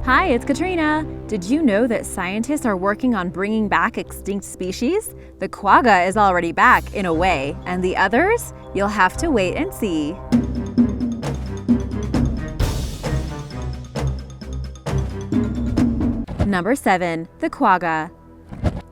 Hi, it's Katrina. Did you know that scientists are working on bringing back extinct species? The quagga is already back, in a way, and the others? You'll have to wait and see. Number 7. The quagga.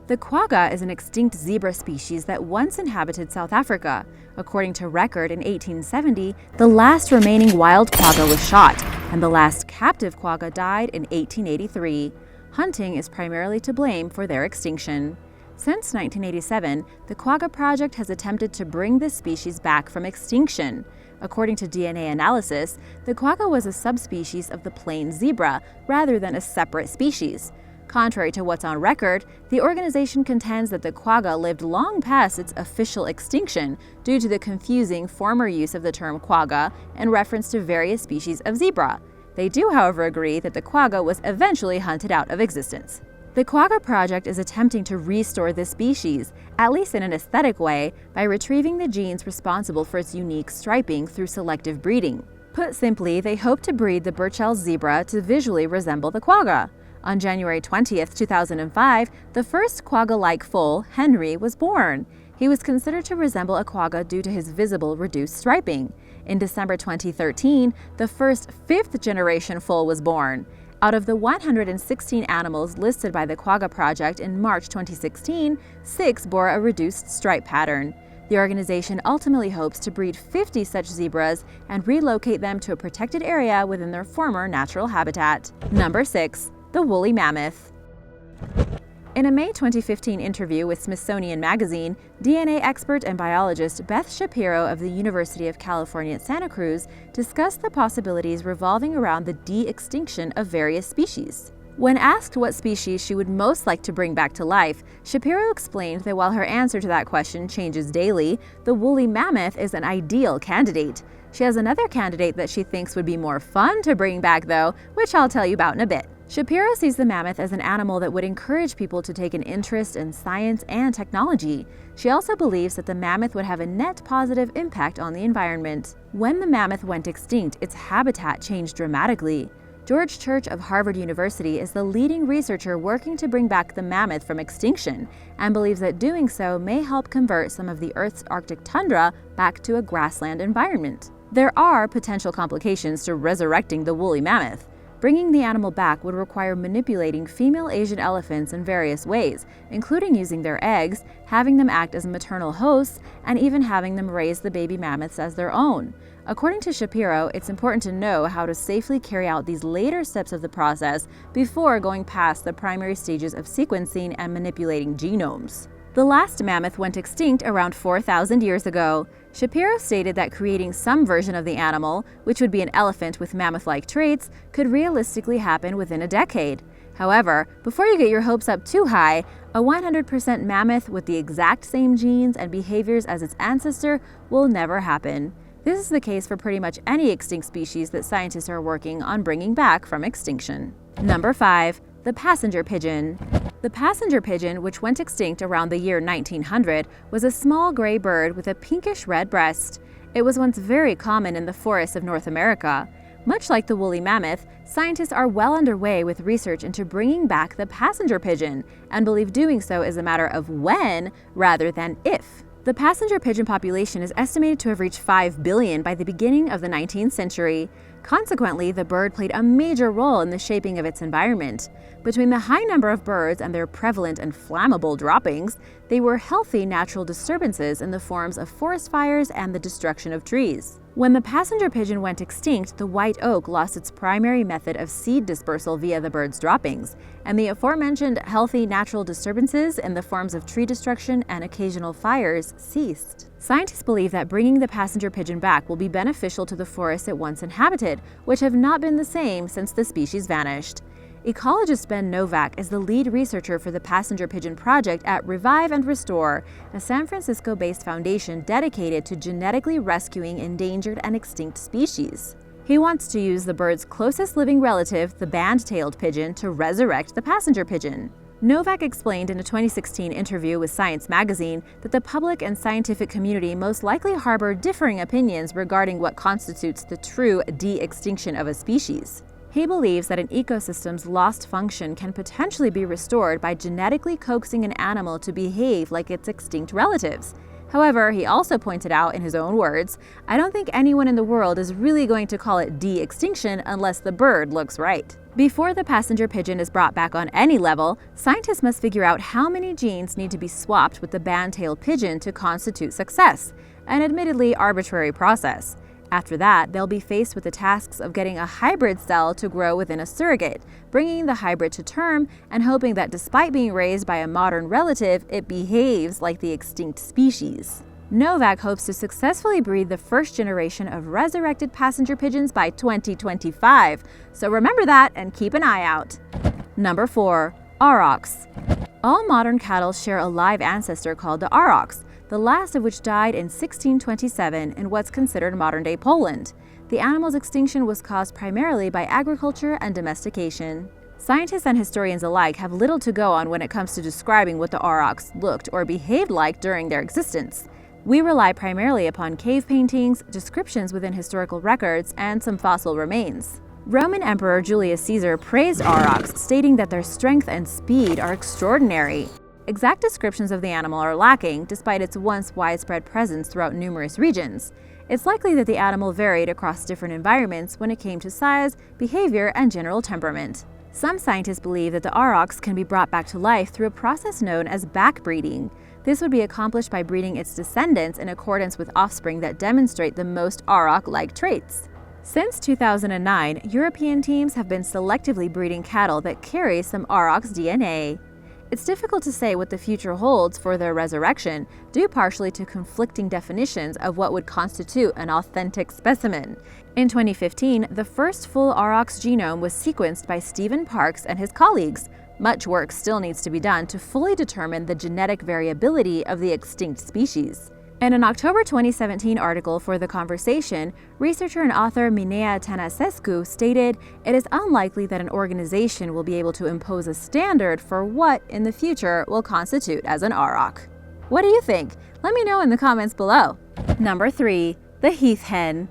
The quagga is an extinct zebra species that once inhabited South Africa. According to record in 1870, the last remaining wild quagga was shot, and the last captive quagga died in 1883. Hunting is primarily to blame for their extinction. Since 1987, the Quagga Project has attempted to bring this species back from extinction. According to DNA analysis, the quagga was a subspecies of the plain zebra rather than a separate species. Contrary to what's on record, the organization contends that the quagga lived long past its official extinction due to the confusing former use of the term quagga in reference to various species of zebra. They do, however, agree that the quagga was eventually hunted out of existence. The Quagga Project is attempting to restore this species, at least in an aesthetic way, by retrieving the genes responsible for its unique striping through selective breeding. Put simply, they hope to breed the Burchell's zebra to visually resemble the quagga. On January 20, 2005, the first quagga-like foal, Henry, was born. He was considered to resemble a quagga due to his visible reduced striping. In December 2013, the first fifth-generation foal was born. Out of the 116 animals listed by the Quagga Project in March 2016, 6 bore a reduced stripe pattern. The organization ultimately hopes to breed 50 such zebras and relocate them to a protected area within their former natural habitat. Number 6. The woolly mammoth. In a May 2015 interview with Smithsonian Magazine, DNA expert and biologist Beth Shapiro of the University of California at Santa Cruz discussed the possibilities revolving around the de-extinction of various species. When asked what species she would most like to bring back to life, Shapiro explained that while her answer to that question changes daily, the woolly mammoth is an ideal candidate. She has another candidate that she thinks would be more fun to bring back, though, which I'll tell you about in a bit. Shapiro sees the mammoth as an animal that would encourage people to take an interest in science and technology. She also believes that the mammoth would have a net positive impact on the environment. When the mammoth went extinct, its habitat changed dramatically. George Church of Harvard University is the leading researcher working to bring back the mammoth from extinction and believes that doing so may help convert some of the Earth's Arctic tundra back to a grassland environment. There are potential complications to resurrecting the woolly mammoth. Bringing the animal back would require manipulating female Asian elephants in various ways, including using their eggs, having them act as maternal hosts, and even having them raise the baby mammoths as their own. According to Shapiro, it's important to know how to safely carry out these later steps of the process before going past the primary stages of sequencing and manipulating genomes. The last mammoth went extinct around 4,000 years ago. Shapiro stated that creating some version of the animal, which would be an elephant with mammoth-like traits, could realistically happen within a decade. However, before you get your hopes up too high, a 100% mammoth with the exact same genes and behaviors as its ancestor will never happen. This is the case for pretty much any extinct species that scientists are working on bringing back from extinction. Number 5. The passenger pigeon. The passenger pigeon, which went extinct around the year 1900, was a small gray bird with a pinkish-red breast. It was once very common in the forests of North America. Much like the woolly mammoth, scientists are well underway with research into bringing back the passenger pigeon and believe doing so is a matter of when rather than if. The passenger pigeon population is estimated to have reached 5 billion by the beginning of the 19th century. Consequently, the bird played a major role in the shaping of its environment. Between the high number of birds and their prevalent and flammable droppings, they were healthy natural disturbances in the forms of forest fires and the destruction of trees. When the passenger pigeon went extinct, the white oak lost its primary method of seed dispersal via the bird's droppings, and the aforementioned healthy natural disturbances in the forms of tree destruction and occasional fires ceased. Scientists believe that bringing the passenger pigeon back will be beneficial to the forests it once inhabited, which have not been the same since the species vanished. Ecologist Ben Novak is the lead researcher for the Passenger Pigeon Project at Revive and Restore, a San Francisco-based foundation dedicated to genetically rescuing endangered and extinct species. He wants to use the bird's closest living relative, the band-tailed pigeon, to resurrect the passenger pigeon. Novak explained in a 2016 interview with Science Magazine that the public and scientific community most likely harbor differing opinions regarding what constitutes the true de-extinction of a species. He believes that an ecosystem's lost function can potentially be restored by genetically coaxing an animal to behave like its extinct relatives. However, he also pointed out, in his own words, "I don't think anyone in the world is really going to call it de-extinction unless the bird looks right." Before the passenger pigeon is brought back on any level, scientists must figure out how many genes need to be swapped with the band-tailed pigeon to constitute success, an admittedly arbitrary process. After that, they'll be faced with the tasks of getting a hybrid cell to grow within a surrogate, bringing the hybrid to term, and hoping that despite being raised by a modern relative, it behaves like the extinct species. Novak hopes to successfully breed the first generation of resurrected passenger pigeons by 2025, so remember that and keep an eye out. Number 4. Aurochs. All modern cattle share a live ancestor called the Aurochs, the last of which died in 1627 in what's considered modern-day Poland. The animal's extinction was caused primarily by agriculture and domestication. Scientists and historians alike have little to go on when it comes to describing what the Aurochs looked or behaved like during their existence. We rely primarily upon cave paintings, descriptions within historical records, and some fossil remains. Roman Emperor Julius Caesar praised aurochs, stating that their strength and speed are extraordinary. Exact descriptions of the animal are lacking, despite its once widespread presence throughout numerous regions. It's likely that the animal varied across different environments when it came to size, behavior, and general temperament. Some scientists believe that the aurochs can be brought back to life through a process known as backbreeding. This would be accomplished by breeding its descendants in accordance with offspring that demonstrate the most auroch-like traits. Since 2009, European teams have been selectively breeding cattle that carry some aurochs DNA. It's difficult to say what the future holds for their resurrection, due partially to conflicting definitions of what would constitute an authentic specimen. In 2015, the first full aurochs genome was sequenced by Stephen Parks and his colleagues. Much work still needs to be done to fully determine the genetic variability of the extinct species. In an October 2017 article for The Conversation, researcher and author Minea Tănăsescu stated, "It is unlikely that an organization will be able to impose a standard for what, in the future, will constitute as an auroch." What do you think? Let me know in the comments below. Number 3. The Heath Hen.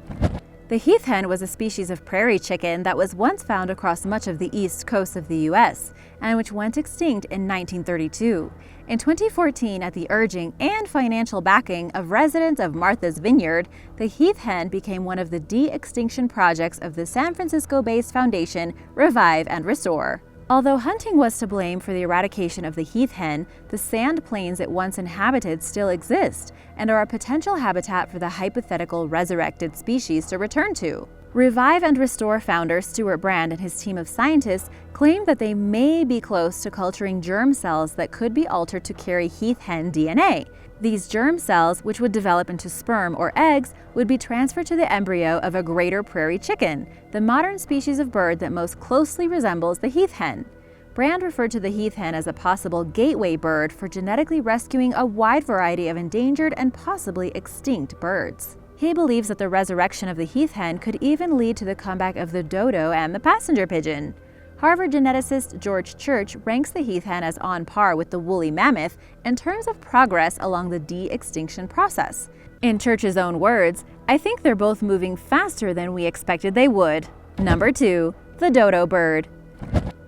The Heath Hen was a species of prairie chicken that was once found across much of the east coast of the U.S., and which went extinct in 1932. In 2014, at the urging and financial backing of residents of Martha's Vineyard, the Heath Hen became one of the de-extinction projects of the San Francisco-based foundation Revive and Restore. Although hunting was to blame for the eradication of the heath hen, the sand plains it once inhabited still exist and are a potential habitat for the hypothetical resurrected species to return to. Revive and Restore founder Stuart Brand and his team of scientists claim that they may be close to culturing germ cells that could be altered to carry heath hen DNA. These germ cells, which would develop into sperm or eggs, would be transferred to the embryo of a greater prairie chicken, the modern species of bird that most closely resembles the heath hen. Brand referred to the heath hen as a possible gateway bird for genetically rescuing a wide variety of endangered and possibly extinct birds. He believes that the resurrection of the heath hen could even lead to the comeback of the dodo and the passenger pigeon. Harvard geneticist George Church ranks the heath hen as on par with the woolly mammoth in terms of progress along the de-extinction process. In Church's own words, "I think they're both moving faster than we expected they would." Number 2. The Dodo Bird.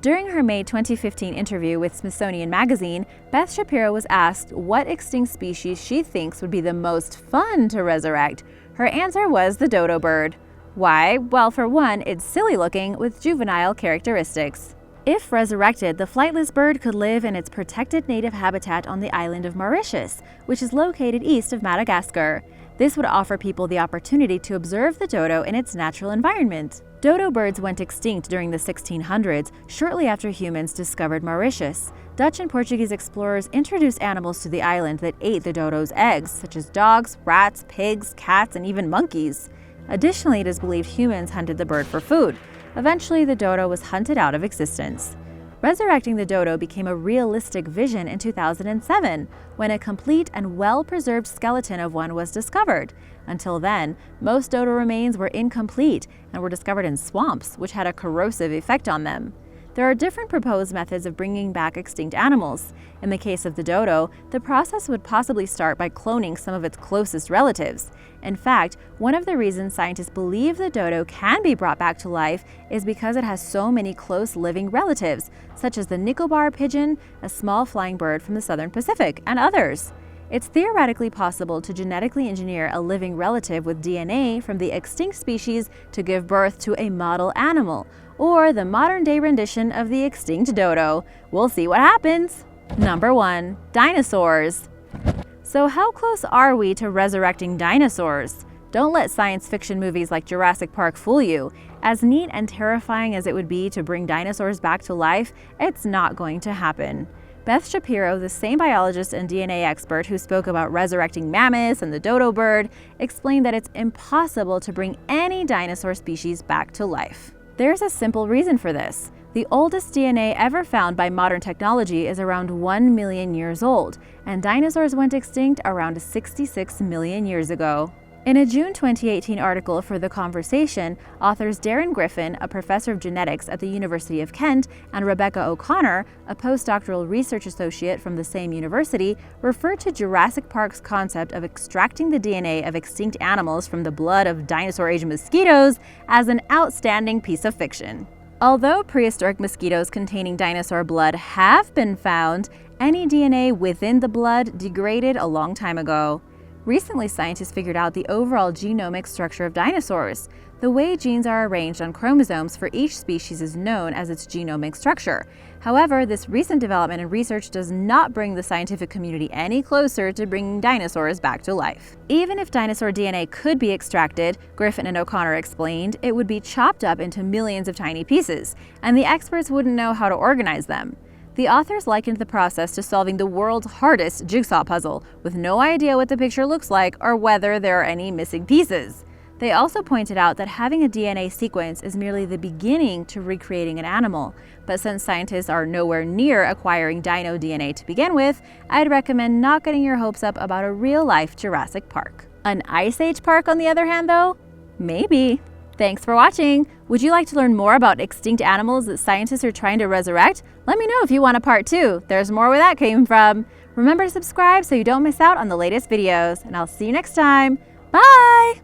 During her May 2015 interview with Smithsonian Magazine, Beth Shapiro was asked what extinct species she thinks would be the most fun to resurrect. Her answer was the dodo bird. Why? Well, for one, it's silly looking with juvenile characteristics. If resurrected, the flightless bird could live in its protected native habitat on the island of Mauritius, which is located east of Madagascar. This would offer people the opportunity to observe the dodo in its natural environment. Dodo birds went extinct during the 1600s, shortly after humans discovered Mauritius. Dutch and Portuguese explorers introduced animals to the island that ate the dodo's eggs, such as dogs, rats, pigs, cats, and even monkeys. Additionally, it is believed humans hunted the bird for food. Eventually, the dodo was hunted out of existence. Resurrecting the dodo became a realistic vision in 2007, when a complete and well-preserved skeleton of one was discovered. Until then, most dodo remains were incomplete and were discovered in swamps, which had a corrosive effect on them. There are different proposed methods of bringing back extinct animals. In the case of the dodo, the process would possibly start by cloning some of its closest relatives. In fact, one of the reasons scientists believe the dodo can be brought back to life is because it has so many close living relatives, such as the Nicobar pigeon, a small flying bird from the southern Pacific, and others. It's theoretically possible to genetically engineer a living relative with DNA from the extinct species to give birth to a model animal, or the modern-day rendition of the extinct dodo. We'll see what happens. Number 1. Dinosaurs. So how close are we to resurrecting dinosaurs? Don't let science fiction movies like Jurassic Park fool you. As neat and terrifying as it would be to bring dinosaurs back to life, it's not going to happen. Beth Shapiro, the same biologist and DNA expert who spoke about resurrecting mammoths and the dodo bird, explained that it's impossible to bring any dinosaur species back to life. There's a simple reason for this. The oldest DNA ever found by modern technology is around 1 million years old, and dinosaurs went extinct around 66 million years ago. In a June 2018 article for The Conversation, authors Darren Griffin, a professor of genetics at the University of Kent, and Rebecca O'Connor, a postdoctoral research associate from the same university, referred to Jurassic Park's concept of extracting the DNA of extinct animals from the blood of dinosaur-age mosquitoes as an outstanding piece of fiction. Although prehistoric mosquitoes containing dinosaur blood have been found, any DNA within the blood degraded a long time ago. Recently, scientists figured out the overall genomic structure of dinosaurs. The way genes are arranged on chromosomes for each species is known as its genomic structure. However, this recent development in research does not bring the scientific community any closer to bringing dinosaurs back to life. Even if dinosaur DNA could be extracted, Griffin and O'Connor explained, it would be chopped up into millions of tiny pieces, and the experts wouldn't know how to organize them. The authors likened the process to solving the world's hardest jigsaw puzzle, with no idea what the picture looks like or whether there are any missing pieces. They also pointed out that having a DNA sequence is merely the beginning to recreating an animal, but since scientists are nowhere near acquiring dino DNA to begin with, I'd recommend not getting your hopes up about a real-life Jurassic Park. An Ice Age park, on the other hand, though? Maybe. Thanks for watching! Would you like to learn more about extinct animals that scientists are trying to resurrect? Let me know if you want a part 2. There's more where that came from. Remember to subscribe so you don't miss out on the latest videos, and I'll see you next time. Bye!